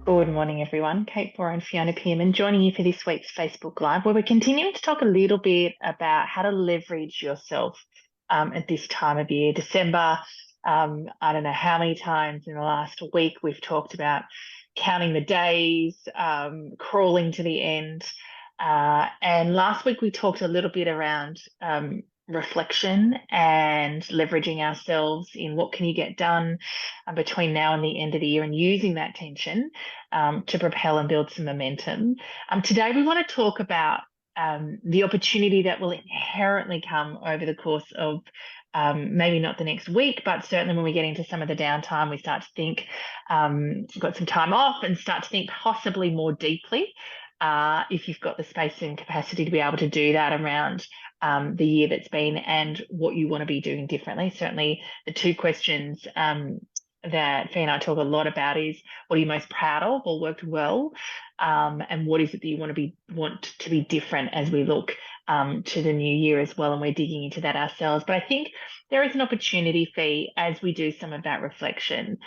Good morning, everyone. Kate Bora and Fiona Pearman joining you for this week's Facebook Live, where we're continuing to talk a little bit about how to leverage yourself at this time of year. December, I don't know how many times in the last week we've talked about counting the days, crawling to the end. And last week we talked a little bit around reflection and leveraging ourselves in what can you get done between now and the end of the year and using that tension to propel and build some momentum. Today, we want to talk about the opportunity that will inherently come over the course of maybe not the next week, but certainly when we get into some of the downtime, we start to think we've got some time off and start to think possibly more deeply if you've got the space and capacity to be able to do that around the year that's been and what you want to be doing differently. Certainly the two questions that Fee and I talk a lot about is what are you most proud of or worked well, and what is it that you want to be different as we look to the new year as well, and we're digging into that ourselves. But I think there is an opportunity, Fee, as we do some of that reflection,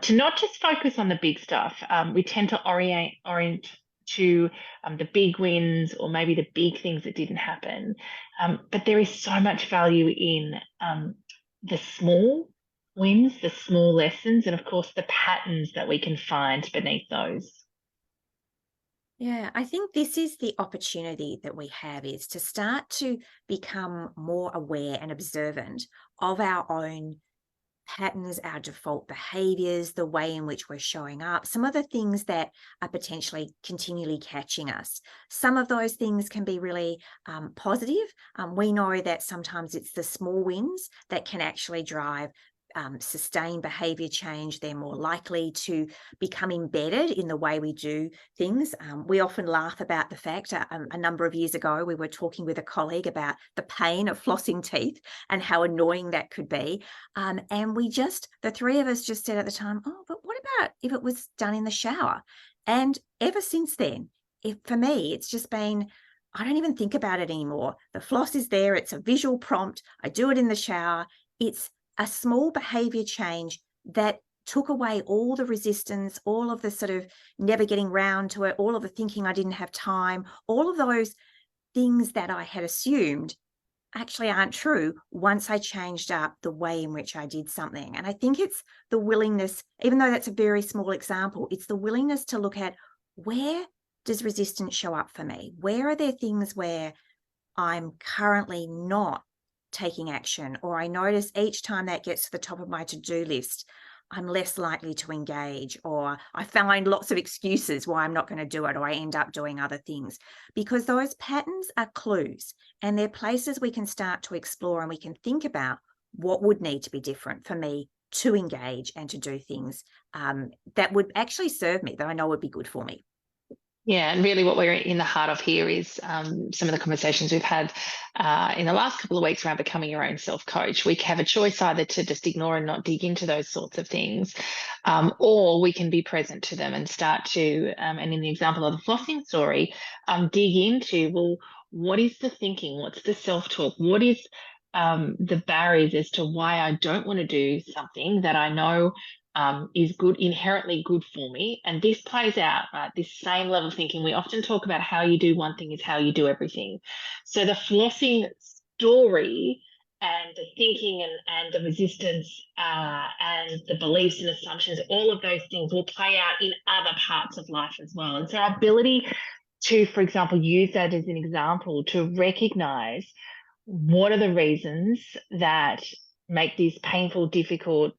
to not just focus on the big stuff. We tend to orient to the big wins or maybe the big things that didn't happen, but there is so much value in the small wins, the small lessons, and of course the patterns that we can find beneath those. Yeah, I think this is the opportunity that we have, is to start to become more aware and observant of our own patterns, our default behaviors, the way in which we're showing up, some of the things that are potentially continually catching us. Some of those things can be really positive. We know that sometimes it's the small wins that can actually drive sustained behavior change. They're more likely to become embedded in the way we do things. We often laugh about the fact a number of years ago, we were talking with a colleague about the pain of flossing teeth and how annoying that could be. And the three of us just said at the time, oh, but what about if it was done in the shower? And ever since then, for me, it's just been, I don't even think about it anymore. The floss is there. It's a visual prompt. I do it in the shower. It's a small behavior change that took away all the resistance, all of the sort of never getting round to it, all of the thinking I didn't have time, all of those things that I had assumed actually aren't true once I changed up the way in which I did something. And I think it's the willingness, even though that's a very small example, it's the willingness to look at, where does resistance show up for me? Where are there things where I'm currently not taking action, or I notice each time that gets to the top of my to-do list, I'm less likely to engage, or I find lots of excuses why I'm not going to do it, or I end up doing other things. Because those patterns are clues, and they're places we can start to explore, and we can think about what would need to be different for me to engage and to do things that would actually serve me, that I know would be good for me. Yeah, and really what we're in the heart of here is some of the conversations we've had in the last couple of weeks around becoming your own self-coach. We have a choice either to just ignore and not dig into those sorts of things, or we can be present to them and start to, and in the example of the flossing story, dig into, well, what is the thinking? What's the self-talk? What is the barriers as to why I don't want to do something that I know is good, inherently good for me. And this plays out, right? This same level of thinking. We often talk about how you do one thing is how you do everything. So the flossing story and the thinking and the resistance and the beliefs and assumptions, all of those things will play out in other parts of life as well. And so our ability to, for example, use that as an example to recognize what are the reasons that make this painful, difficult,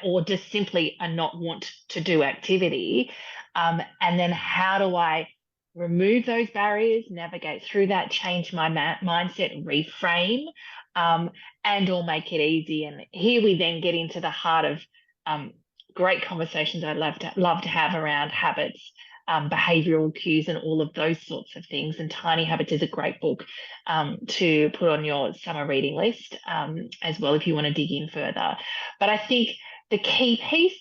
or just simply a not want to do activity. And then how do I remove those barriers, navigate through that, change my mindset, reframe, and or make it easy. And here we then get into the heart of great conversations I'd love to have around habits, behavioral cues, and all of those sorts of things. And Tiny Habits is a great book to put on your summer reading list as well if you want to dig in further. But I think the key piece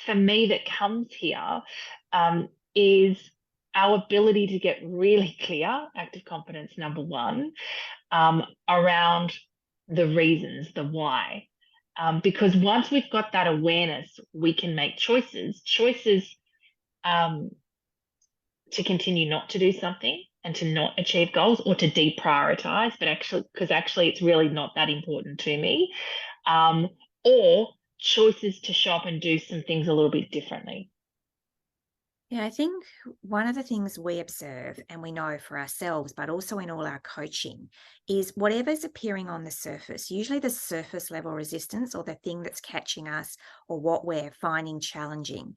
for me that comes here is our ability to get really clear, active confidence, number one, around the reasons, the why. Because once we've got that awareness, we can make choices. Choices to continue not to do something and to not achieve goals, or to deprioritize, but actually it's really not that important to me, or choices to show up and do some things a little bit differently. Yeah, I think one of the things we observe and we know for ourselves, but also in all our coaching, is whatever's appearing on the surface, usually the surface level resistance or the thing that's catching us or what we're finding challenging,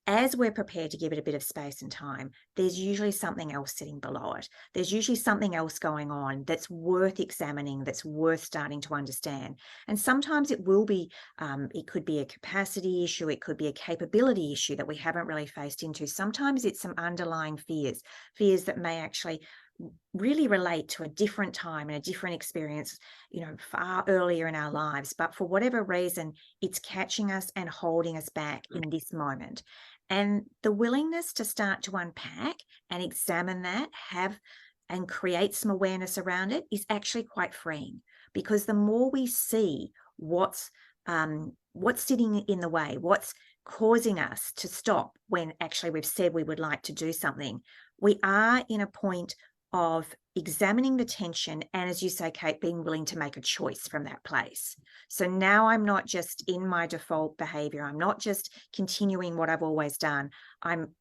as we're prepared to give it a bit of space and time, there's usually something else sitting below it. There's usually something else going on that's worth examining, that's worth starting to understand. And sometimes it will be, it could be a capacity issue, it could be a capability issue that we haven't really faced into. Sometimes it's some underlying fears that may actually really relate to a different time and a different experience, far earlier in our lives. But for whatever reason, it's catching us and holding us back in this moment. And the willingness to start to unpack and examine that, and create some awareness around it is actually quite freeing, because the more we see what's sitting in the way, what's causing us to stop when actually we've said we would like to do something, we are in a point of examining the tension and, as you say, Kate, being willing to make a choice from that place. So now I'm not just in my default behavior. I'm not just continuing what I've always done. I'm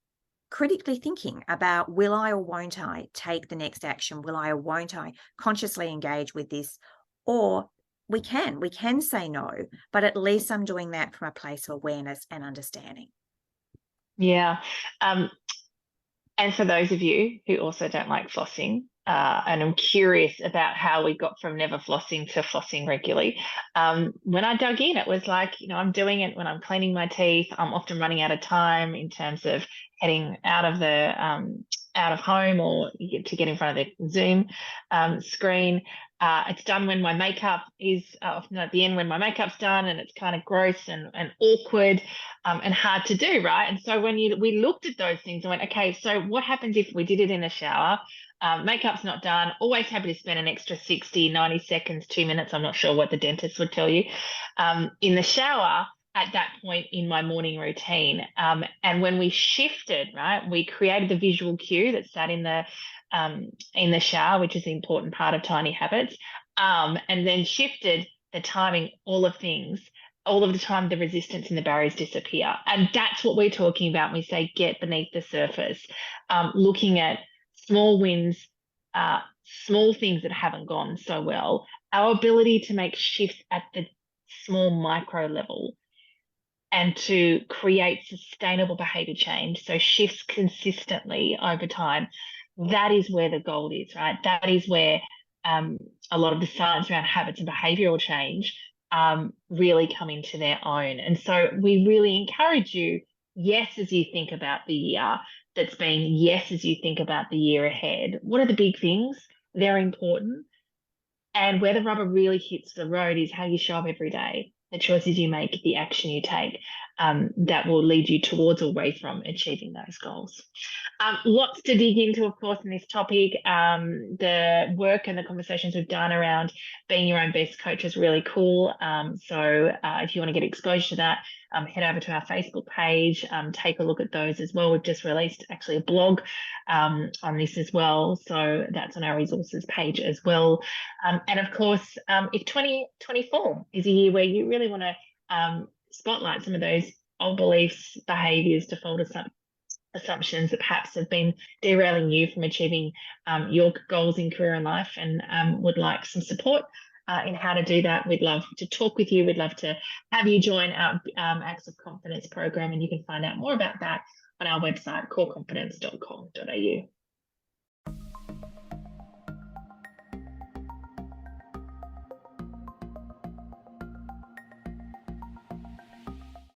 critically thinking about, will I or won't I take the next action? Will I or won't I consciously engage with this? Or we can say no, but at least I'm doing that from a place of awareness and understanding. Yeah. And for those of you who also don't like flossing, and I'm curious about how we got from never flossing to flossing regularly, when I dug in, it was like, I'm doing it when I'm cleaning my teeth. I'm often running out of time in terms of heading out of home, or to get in front of the Zoom screen. It's done when my makeup is often at the end, when my makeup's done, and it's kind of gross and awkward, and hard to do, right? And so when we looked at those things and went, okay, so what happens if we did it in the shower? Makeup's not done. Always happy to spend an extra 60, 90 seconds, 2 minutes. I'm not sure what the dentist would tell you, in the shower at that point in my morning routine. And when we shifted, right, we created the visual cue that sat in the shower, which is the important part of tiny habits, and then shifted the timing, all of the time, the resistance and the barriers disappear. And that's what we're talking about when we say get beneath the surface, looking at small wins, small things that haven't gone so well, our ability to make shifts at the small micro level and to create sustainable behavior change. So shifts consistently over time. That is where the gold is, right? That is where a lot of the science around habits and behavioral change really come into their own. And so we really encourage you, yes, as you think about the year that's been, yes, as you think about the year ahead, what are the big things? They're important. And where the rubber really hits the road is how you show up every day, the choices you make, the action you take, that will lead you towards or away from achieving those goals. Lots to dig into, of course, in this topic. The work and the conversations we've done around being your own best coach is really cool. So if you want to get exposure to that, head over to our Facebook page, take a look at those as well. We've just released actually a blog on this as well. So that's on our resources page as well. And of course, if 2024 is a year where you really want to spotlight some of those old beliefs, behaviors, default assumptions that perhaps have been derailing you from achieving your goals in career and life, and would like some support in how to do that, we'd love to talk with you. We'd love to have you join our Acts of Confidence program, and you can find out more about that on our website, coreconfidence.com.au.